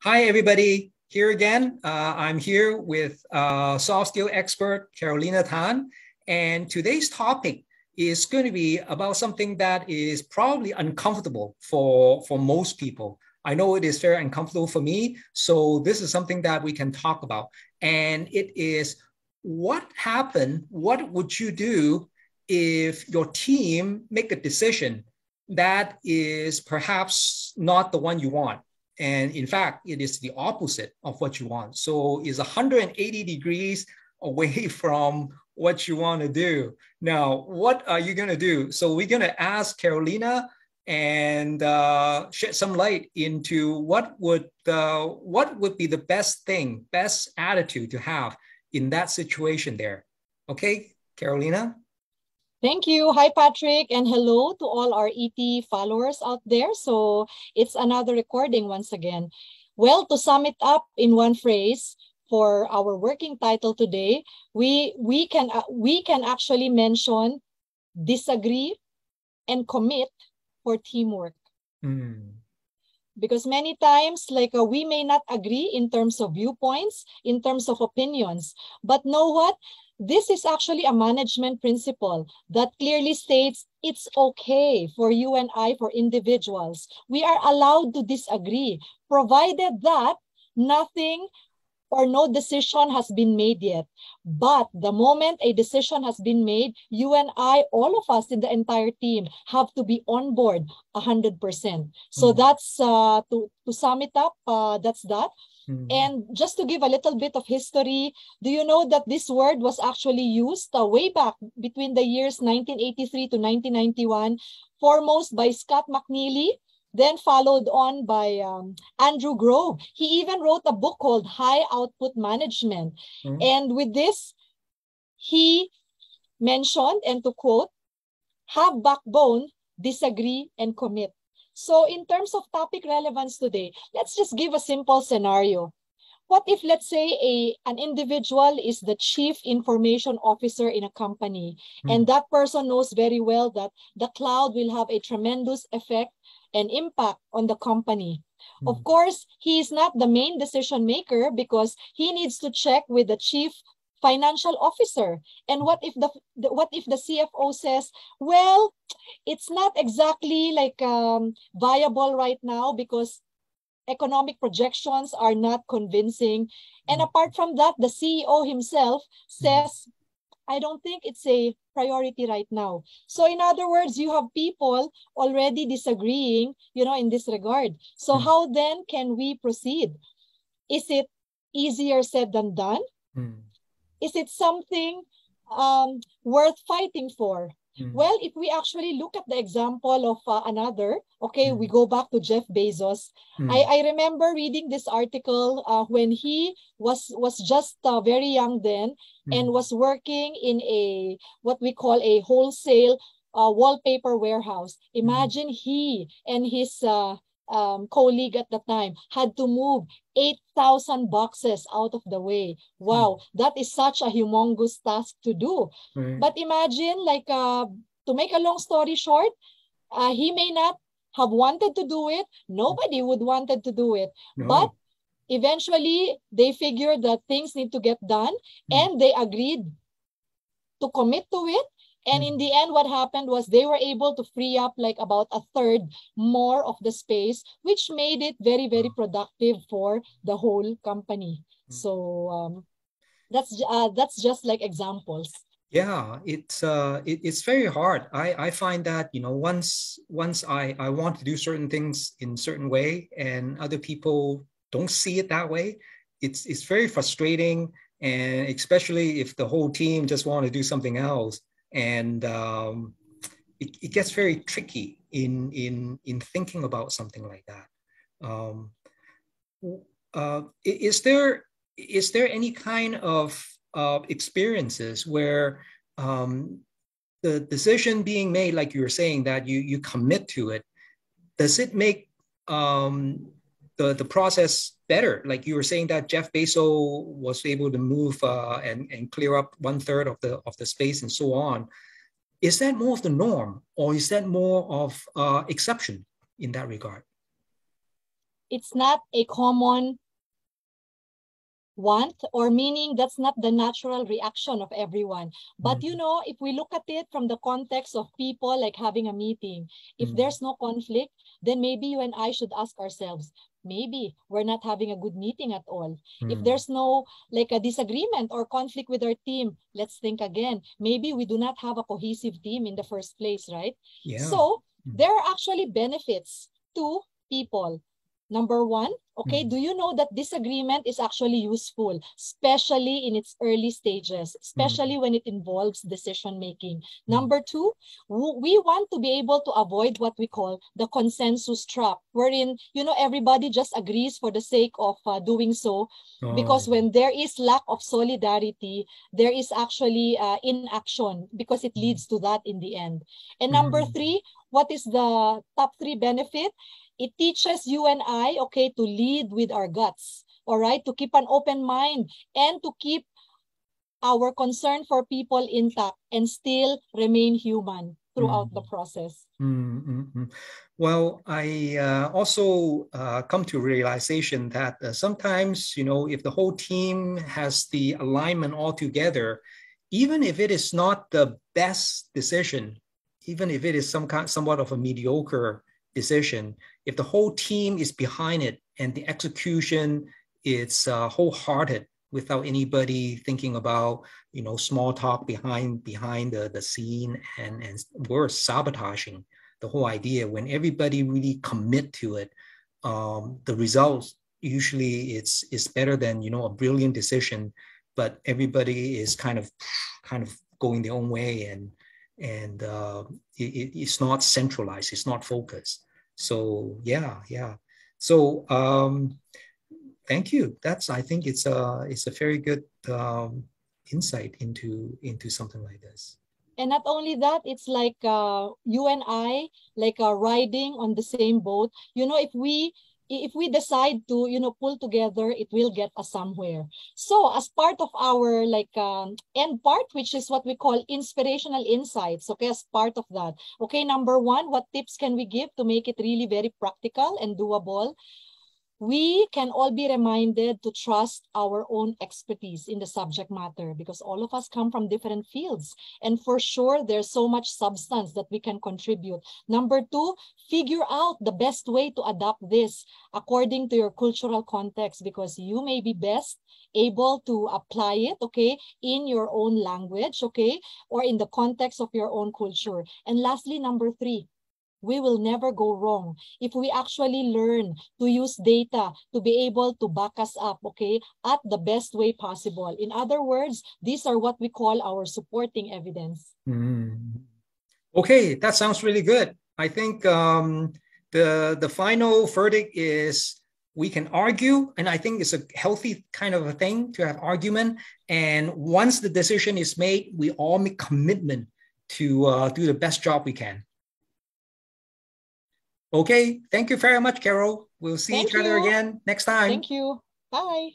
Hi, everybody. Here again. I'm here with soft skill expert Carolina Tan, and today's topic is going to be about something that is probably uncomfortable for most people. I know it is very uncomfortable for me, so this is something that we can talk about. And it is what happened, what would you do if your team make a decision that is perhaps not the one you want? And in fact, it is the opposite of what you want. So it's 180 degrees away from what you want to do. Now, what are you going to do? So we're going to ask Carolina and shed some light into what would be the best thing, best attitude to have in that situation there. Okay, Carolina? Thank you. Hi, Patrick, and hello to all our ET followers out there. So it's another recording once again. Well, to sum it up in one phrase for our working title today, we can actually mention disagree and commit for teamwork. Because many times, we may not agree in terms of viewpoints, in terms of opinions, but know what? This is actually a management principle that clearly states it's okay for you and I, for individuals. We are allowed to disagree, provided that nothing or no decision has been made yet. But the moment a decision has been made, you and I, all of us in the entire team, have to be on board 100%. So that's, to sum it up, that's that. And just to give a little bit of history, do you know that this word was actually used way back between the years 1983 to 1991, foremost by Scott McNeely, then followed on by Andrew Grove. He even wrote a book called High Output Management. And with this, he mentioned, and to quote, have backbone, disagree, and commit. So in terms of topic relevance today, let's just give a simple scenario. What if, let's say, an individual is the chief information officer in a company, and that person knows very well that the cloud will have a tremendous effect and impact on the company. Of course, he is not the main decision maker because he needs to check with the chief financial officer. And what if the CFO says, well, it's not exactly viable right now because economic projections are not convincing. And apart from that, the CEO himself says, I don't think it's a priority right now. So in other words, you have people already disagreeing, in this regard. So how then can we proceed? Is it easier said than done? Is it something worth fighting for? Well, if we actually look at the example of another, we go back to Jeff Bezos. I remember reading this article when he was just very young then and was working in what we call a wholesale wallpaper warehouse. Imagine he and his colleague at the time had to move 8,000 boxes out of the way. Wow, that is such a humongous task to do. But imagine, to make a long story short, he may not have wanted to do it. Nobody would wanted to do it. No. But eventually, they figured that things need to get done, and they agreed to commit to it. And in the end, what happened was they were able to free up about a third more of the space, which made it very, very productive for the whole company. So that's just like examples. Yeah, it's very hard. I find that, once I want to do certain things in a certain way and other people don't see it that way, it's very frustrating. And especially if the whole team just want to do something else. And it gets very tricky in thinking about something like that. Is there any kind of experiences where the decision being made, like you were saying, that you commit to it, does it make the process better? Like you were saying that Jeff Bezos was able to move and clear up 1/3 of the space and so on. Is that more of the norm, or is that more of exception in that regard? it's not a common want, or meaning that's not the natural reaction of everyone. But you know, if we look at it from the context of people like having a meeting, if there's no conflict, then maybe you and I should ask ourselves, maybe we're not having a good meeting at all. If there's no like a disagreement or conflict with our team, let's think again. Maybe we do not have a cohesive team in the first place, right? Yeah. So there are actually benefits to people. Number one, okay, do you know that disagreement is actually useful, especially in its early stages, especially when it involves decision making? Number two, we want to be able to avoid what we call the consensus trap, wherein, you know, everybody just agrees for the sake of doing so, because when there is lack of solidarity, there is actually inaction, because it leads to that in the end. And number three, what is the top three benefit? It teaches you and I, okay, to lead with our guts, all right, to keep an open mind and to keep our concern for people intact and still remain human throughout the process. Well, I also come to realization that sometimes, you know, if the whole team has the alignment all together, even if it is not the best decision, even if it is somewhat of a mediocre decision, if the whole team is behind it and the execution is wholehearted without anybody thinking about, you know, small talk behind the scene and worse, sabotaging the whole idea, when everybody really commit to it, the results usually it's better than, you know, a brilliant decision, but everybody is kind of going their own way, and it's not centralized, it's not focused. So yeah. So thank you. I think it's a very good insight into something like this. And not only that, it's like you and I, like riding on the same boat. You know, if we decide to, you know, pull together, it will get us somewhere. So as part of our like end part, which is what we call inspirational insights, okay, as part of that, okay, number one, what tips can we give to make it really very practical and doable? We can all be reminded to trust our own expertise in the subject matter, because all of us come from different fields. And for sure, there's so much substance that we can contribute. Number two, figure out the best way to adapt this according to your cultural context, because you may be best able to apply it, okay, in your own language, okay, or in the context of your own culture. And lastly, number three, we will never go wrong if we actually learn to use data to be able to back us up, okay, at the best way possible. In other words, these are what we call our supporting evidence. Okay, that sounds really good. I think the final verdict is we can argue, and I think it's a healthy kind of a thing to have argument. And once the decision is made, we all make commitment to do the best job we can. Okay, thank you very much, Carol. We'll see each other again next time. Thank you. Bye.